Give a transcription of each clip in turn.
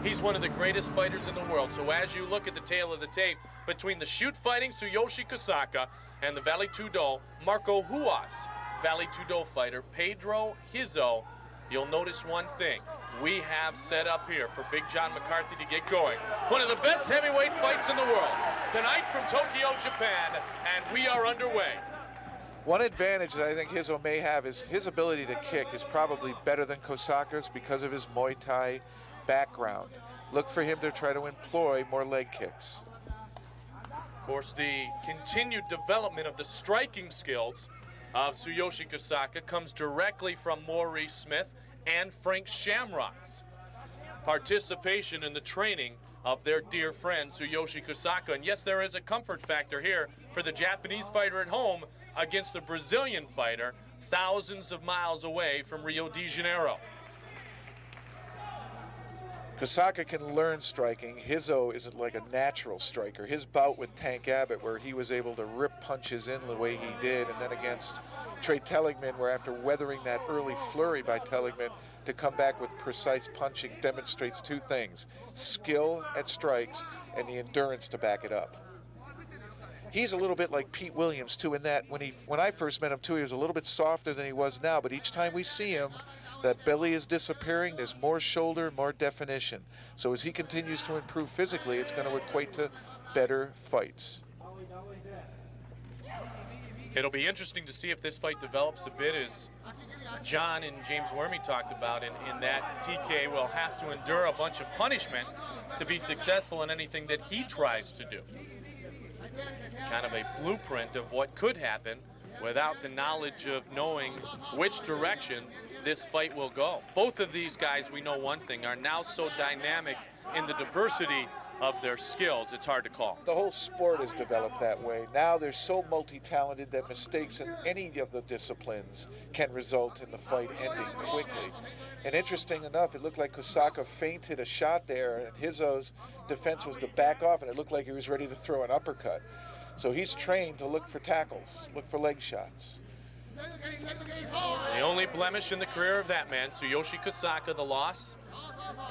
He's one of the greatest fighters in the world. So as you look at the tail of the tape between the shoot-fighting Tsuyoshi Kosaka and the Vale Tudo Marco Ruas Vale Tudo fighter Pedro Rizzo, you'll notice one thing. We have set up here for Big John McCarthy to get going one of the best heavyweight fights in the world tonight from Tokyo, Japan, and we are underway. One advantage that I think Rizzo may have is his ability to kick is probably better than Kosaka's because of his Muay Thai background. Look for him to try to employ more leg kicks. Of course, the continued development of the striking skills of Tsuyoshi Kosaka comes directly from Maurice Smith and Frank Shamrock's participation in the training of their dear friend Tsuyoshi Kosaka. And yes, there is a comfort factor here for the Japanese fighter at home against the Brazilian fighter thousands of miles away from Rio de Janeiro. Kosaka can learn striking. Rizzo is like a natural striker. His bout with Tank Abbott, where he was able to rip punches in the way he did, and then against Trey Telligman, where after weathering that early flurry by Telligman to come back with precise punching, demonstrates two things: skill at strikes and the endurance to back it up. He's a little bit like Pete Williams too, in that when I first met him too, he was a little bit softer than he was now, but each time we see him, that belly is disappearing, there's more shoulder, more definition. So as he continues to improve physically, it's going to equate to better fights. It'll be interesting to see if this fight develops a bit, as John and James Wormy talked about, in that TK will have to endure a bunch of punishment to be successful in anything that he tries to do. Kind of a blueprint of what could happen without the knowledge of knowing which direction this fight will go. Both of these guys, we know one thing, are now so dynamic in the diversity of their skills, it's hard to call. The whole sport is developed that way. Now they're so multi-talented that mistakes in any of the disciplines can result in the fight ending quickly. And interesting enough, it looked like Kosaka feinted a shot there, and Rizzo's defense was to back off, and it looked like he was ready to throw an uppercut. So he's trained to look for tackles, look for leg shots. The only blemish in the career of that man, Tsuyoshi Kosaka, the loss,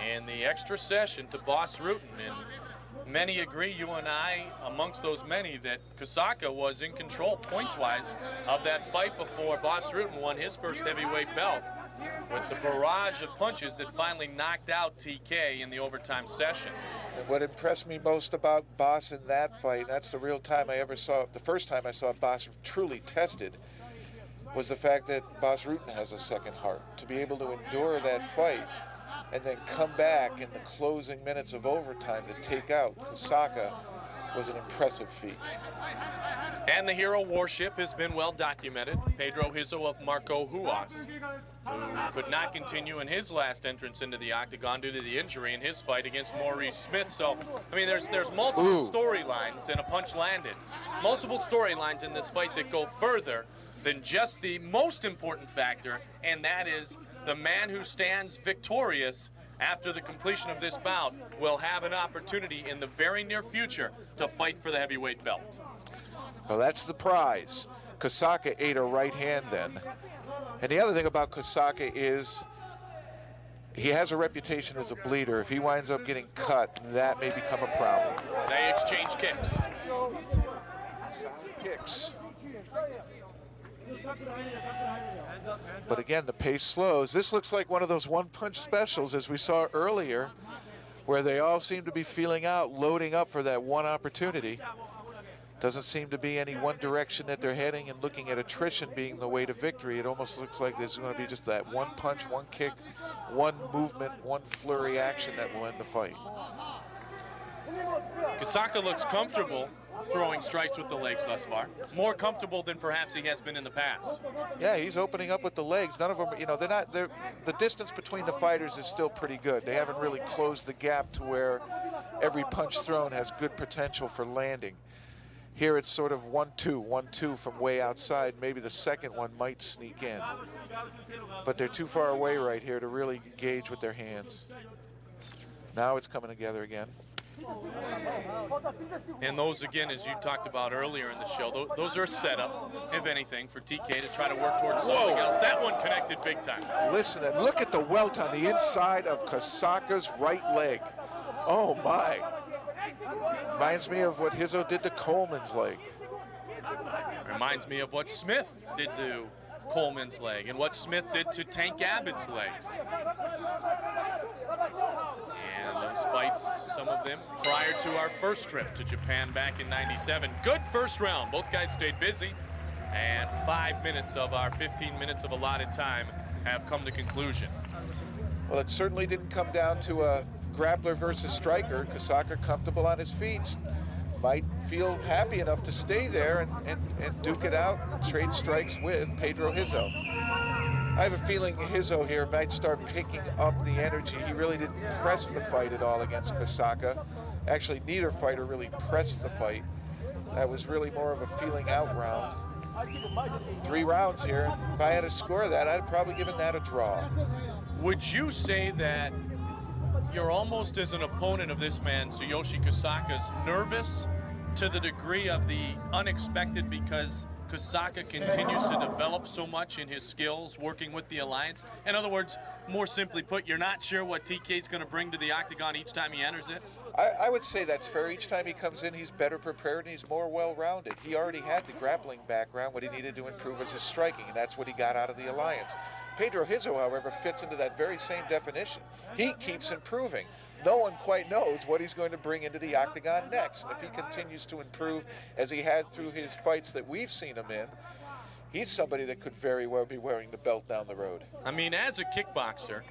and the extra session to Boss Rutten. And many agree, you and I, amongst those many, that Kosaka was in control points-wise of that fight before Boss Rutten won his first heavyweight belt with the barrage of punches that finally knocked out TK in the overtime session. And what impressed me most about Boss in that fight, and that's the real time I ever saw, the first time I saw Boss truly tested, was the fact that Boss Rutten has a second heart. To be able to endure that fight and then come back in the closing minutes of overtime to take out Kosaka was an impressive feat. And the hero warship has been well documented. Pedro Rizzo of Marco Ruas, who could not continue in his last entrance into the octagon due to the injury in his fight against Maurice Smith. So, I mean, there's multiple storylines in a punch landed. Multiple storylines in this fight that go further than just the most important factor, and that is the man who stands victorious after the completion of this bout will have an opportunity in the very near future to fight for the heavyweight belt. Well, that's the prize. Kosaka ate a right hand then. And the other thing about Kosaka is he has a reputation as a bleeder. If he winds up getting cut, that may become a problem. They exchange kicks. Solid kicks. But again, the pace slows. This looks like one of those one-punch specials, as we saw earlier, where they all seem to be feeling out, loading up for that one opportunity. Doesn't seem to be any one direction that they're heading, and looking at attrition being the way to victory. It almost looks like there's going to be just that one punch, one kick, one movement, one flurry action that will end the fight. Kosaka looks comfortable throwing strikes with the legs thus far. More comfortable than perhaps he has been in the past. Yeah, he's opening up with the legs. None of them, you know, the distance between the fighters is still pretty good. They haven't really closed the gap to where every punch thrown has good potential for landing. Here it's sort of 1-2, 1-2 from way outside. Maybe the second one might sneak in. But they're too far away right here to really gauge with their hands. Now it's coming together again. And those, again, as you talked about earlier in the show, those are a setup, if anything, for TK to try to work towards something else. That one connected big time. Listen, and look at the welt on the inside of Kosaka's right leg. Oh my. Reminds me of what Rizzo did to Coleman's leg. Reminds me of what Smith did to Coleman's leg and what Smith did to Tank Abbott's legs. And those fights, some of them prior to our first trip to Japan back in '97. Good first round. Both guys stayed busy. And 5 minutes of our 15 minutes of allotted time have come to conclusion. Well, it certainly didn't come down to a grappler versus striker. Kosaka comfortable on his feet. Might feel happy enough to stay there and duke it out and trade strikes with Pedro Rizzo. I have a feeling Rizzo here might start picking up the energy. He really didn't press the fight at all against Kosaka. Actually, neither fighter really pressed the fight. That was really more of a feeling out round. 3 rounds here. If I had to score that, I'd probably given that a draw. Would you say that you're almost, as an opponent of this man, Tsuyoshi Kosaka's, nervous to the degree of the unexpected because Kosaka continues to develop so much in his skills working with the Alliance? In other words, more simply put, you're not sure what TK's going to bring to the octagon each time he enters it? I would say that's fair. Each time he comes in, he's better prepared and he's more well-rounded. He already had the grappling background. What he needed to improve was his striking, and that's what he got out of the Alliance. Pedro Rizzo, however, fits into that very same definition. He keeps improving. No one quite knows what he's going to bring into the octagon next. And if he continues to improve as he had through his fights that we've seen him in, he's somebody that could very well be wearing the belt down the road. I mean, as a kickboxer,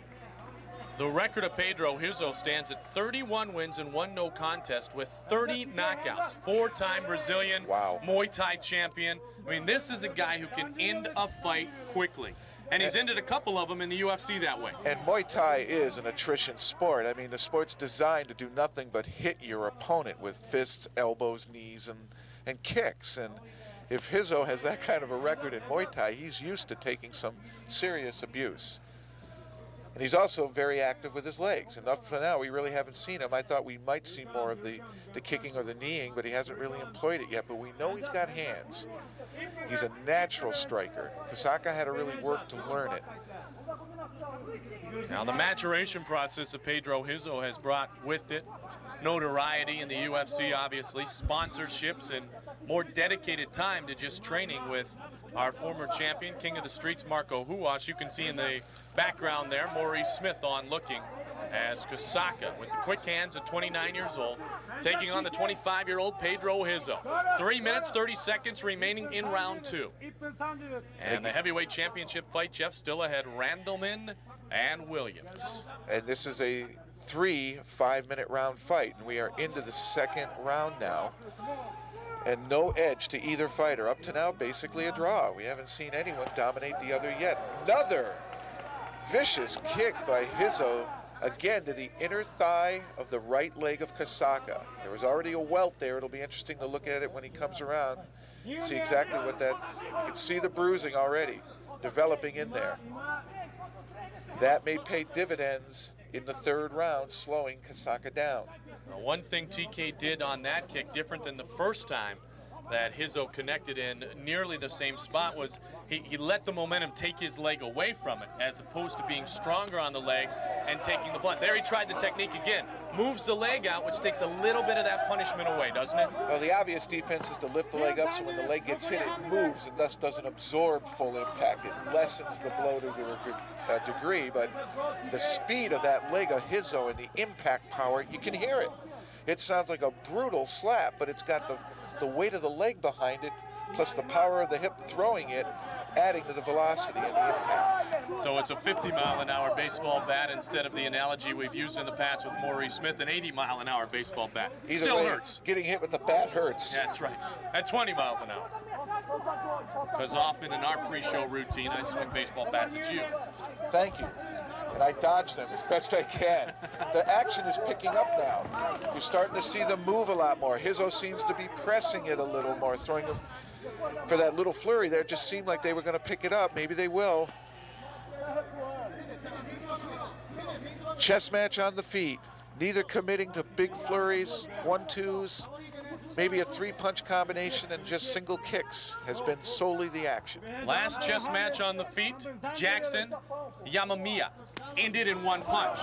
the record of Pedro Rizzo stands at 31 wins and 1 no contest with 30 knockouts. 4-time Brazilian Muay Thai champion. I mean, this is a guy who can end a fight quickly. And he's ended a couple of them in the UFC that way. And Muay Thai is an attrition sport. I mean, the sport's designed to do nothing but hit your opponent with fists, elbows, knees, and kicks. And if Rizzo has that kind of a record in Muay Thai, he's used to taking some serious abuse. And he's also very active with his legs. And up to now, we really haven't seen him. I thought we might see more of the kicking or the kneeing, but he hasn't really employed it yet. But we know he's got hands. He's a natural striker. Kosaka had to really work to learn it. Now, the maturation process of Pedro Rizzo has brought with it notoriety in the UFC, obviously, sponsorships, and more dedicated time to just training with our former champion, King of the Streets, Marco Ruas. You can see in the background there, Maurice Smith on looking as Kosaka, with the quick hands at 29 years old, taking on the 25-year-old Pedro Rizzo. 3 minutes, 30 seconds remaining in round 2. And the heavyweight championship fight, Jeff, still ahead, Randleman and Williams. And this is a 3 5-minute round fight, and we are into the 2nd round now. And no edge to either fighter. Up to now, basically a draw. We haven't seen anyone dominate the other yet. Another vicious kick by Rizzo, again to the inner thigh of the right leg of Kosaka. There was already a welt there. It'll be interesting to look at it when he comes around. See exactly what that, you can see the bruising already developing in there. That may pay dividends in the 3rd round, slowing Kosaka down. Now, one thing TK did on that kick, different than the first time that Rizzo connected in nearly the same spot, was he let the momentum take his leg away from it, as opposed to being stronger on the legs and taking the blunt. There he tried the technique again. Moves the leg out, which takes a little bit of that punishment away, doesn't it? Well, the obvious defense is to lift the leg up so when the leg gets hit, it moves and thus doesn't absorb full impact. It lessens the blow to a degree, but the speed of that leg of Rizzo and the impact power, you can hear it. It sounds like a brutal slap, but it's got the weight of the leg behind it, plus the power of the hip throwing it, adding to the velocity and the impact. So it's a 50-mile-an-hour baseball bat instead of the analogy we've used in the past with Maurice Smith, an 80-mile-an-hour baseball bat. Either Still way, hurts. Getting hit with the bat hurts. That's right. At 20 miles an hour. Because often in our pre-show routine, I swing baseball bats at you. Thank you. And I dodge them as best I can. The action is picking up now. You're starting to see them move a lot more. Rizzo seems to be pressing it a little more, throwing them for that little flurry there. It just seemed like they were going to pick it up. Maybe they will. Chess match on the feet. Neither committing to big flurries, 1-2s. maybe a 3-punch combination and just single kicks has been solely the action. Last chess match on the feet, Jackson Yamamiya ended in 1 punch.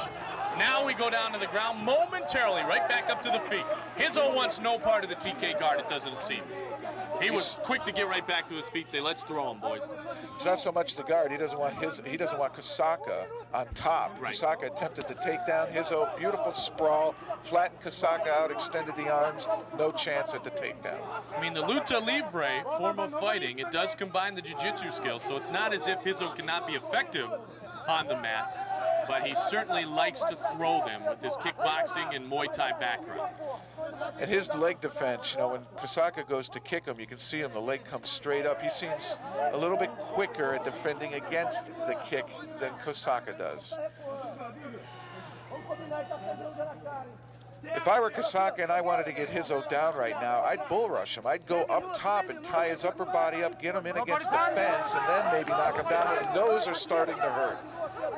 Now we go down to the ground momentarily, right back up to the feet. Rizzo wants no part of the TK guard, it doesn't seem. He was quick to get right back to his feet, say, let's throw him, boys. It's not so much the guard. He doesn't want Kosaka on top. Right. Kosaka attempted the takedown. Rizzo, beautiful sprawl, flattened Kosaka out, extended the arms. No chance at the takedown. I mean, the luta libre form of fighting, it does combine the jiu-jitsu skills, so it's not as if Rizzo cannot be effective on the mat, but he certainly likes to throw them with his kickboxing and Muay Thai background. And his leg defense, you know, when Kosaka goes to kick him, you can see him, the leg comes straight up. He seems a little bit quicker at defending against the kick than Kosaka does. If I were Kosaka and I wanted to get Rizzo down right now, I'd bull rush him. I'd go up top and tie his upper body up, get him in against the fence, and then maybe knock him down, and those are starting to hurt.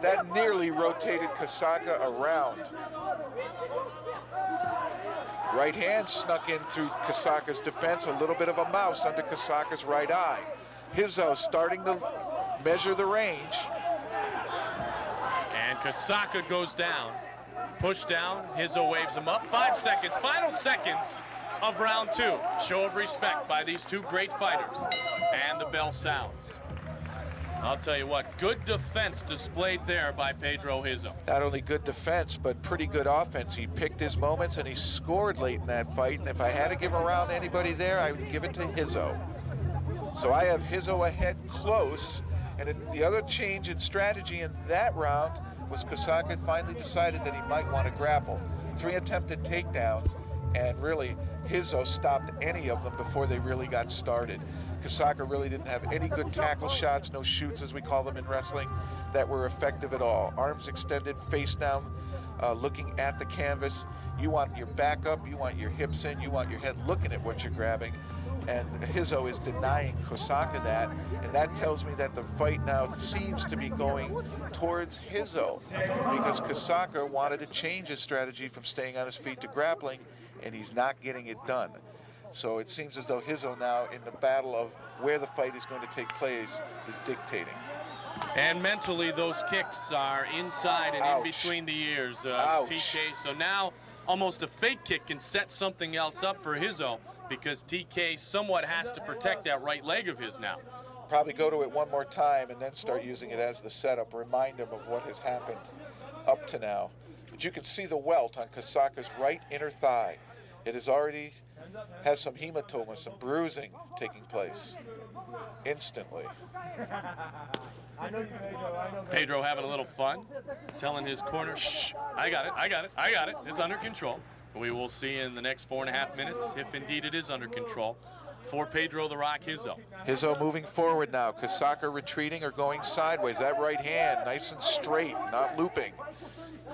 That nearly rotated Kosaka around. Right hand snuck in through Kosaka's defense, a little bit of a mouse under Kosaka's right eye. Rizzo starting to measure the range. And Kosaka goes down. Push down, Rizzo waves him up. 5 seconds, final seconds of round 2. Show of respect by these two great fighters. And the bell sounds. I'll tell you what, good defense displayed there by Pedro Rizzo. Not only good defense, but pretty good offense. He picked his moments and he scored late in that fight. And if I had to give a round to anybody there, I would give it to Rizzo. So I have Rizzo ahead close. And the other change in strategy in that round was Kosaka finally decided that he might want to grapple. 3 attempted takedowns, and really Rizzo stopped any of them before they really got started. Kosaka really didn't have any good tackle shots, no shoots as we call them in wrestling, that were effective at all. Arms extended, face down, looking at the canvas. You want your back up, you want your hips in, you want your head looking at what you're grabbing. And Rizzo is denying Kosaka that, and that tells me that the fight now seems to be going towards Rizzo, because Kosaka wanted to change his strategy from staying on his feet to grappling, and he's not getting it done. So it seems as though Rizzo now, in the battle of where the fight is going to take place, is dictating. And mentally, those kicks are inside and Ouch. in between the ears of Ouch. TK. So now almost a fake kick can set something else up for Rizzo, because TK somewhat has to protect that right leg of his now. Probably go to it one more time and then start using it as the setup, remind him of what has happened up to now. But you can see the welt on Kosaka's right inner thigh. It is already has some hematoma, some bruising taking place instantly. Pedro having a little fun, telling his corner, shh, I got it, I got it, I got it. It's under control. We will see in the next 4.5 minutes if indeed it is under control for Pedro the Rock Rizzo. Rizzo moving forward now. Kosaka retreating or going sideways. That right hand nice and straight, not looping.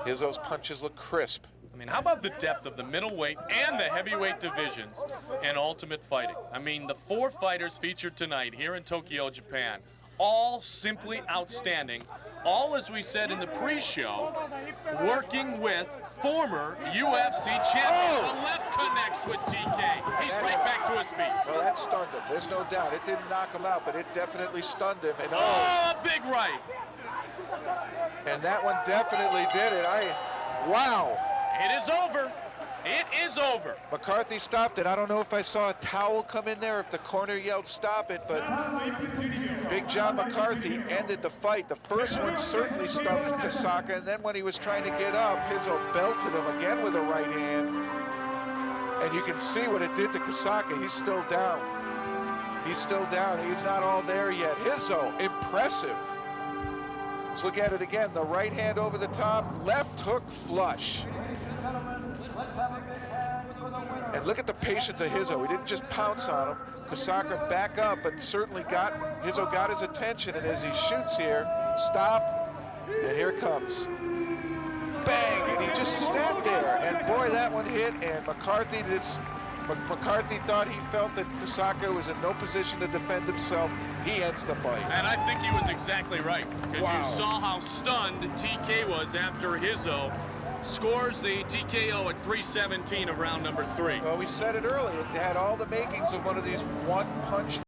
Rizzo's punches look crisp. I mean, how about the depth of the middleweight and the heavyweight divisions in Ultimate Fighting? I mean, the 4 fighters featured tonight here in Tokyo, Japan, all simply outstanding. All, as we said in the pre-show, working with former UFC champion. Oh! The left connects with TK. He's right back to his feet. Well, that stunned him. There's no doubt. It didn't knock him out, but it definitely stunned him. And Oh, big right. and that one definitely did it. Wow. It is over. It is over. McCarthy stopped it. I don't know if I saw a towel come in there, if the corner yelled stop it, but Big John McCarthy ended the fight. The first one certainly stunned Kosaka, and then when he was trying to get up, Rizzo belted him again with a right hand. And you can see what it did to Kosaka. He's still down. He's still down. He's not all there yet. Rizzo, impressive. Let's look at it again. The right hand over the top, left hook flush. And look at the patience of Rizzo. He didn't just pounce on him. Kosaka back up, but certainly Rizzo got his attention. And as he shoots here, stop, and here it comes. Bang, and he just stepped there. And boy, that one hit, and McCarthy thought he felt that Kosaka was in no position to defend himself. He ends the fight. And I think he was exactly right, because Wow. you saw how stunned TK was after Rizzo scores the TKO at 3:17 of round number 3. Well, we said it earlier. It had all the makings of one of these one-punch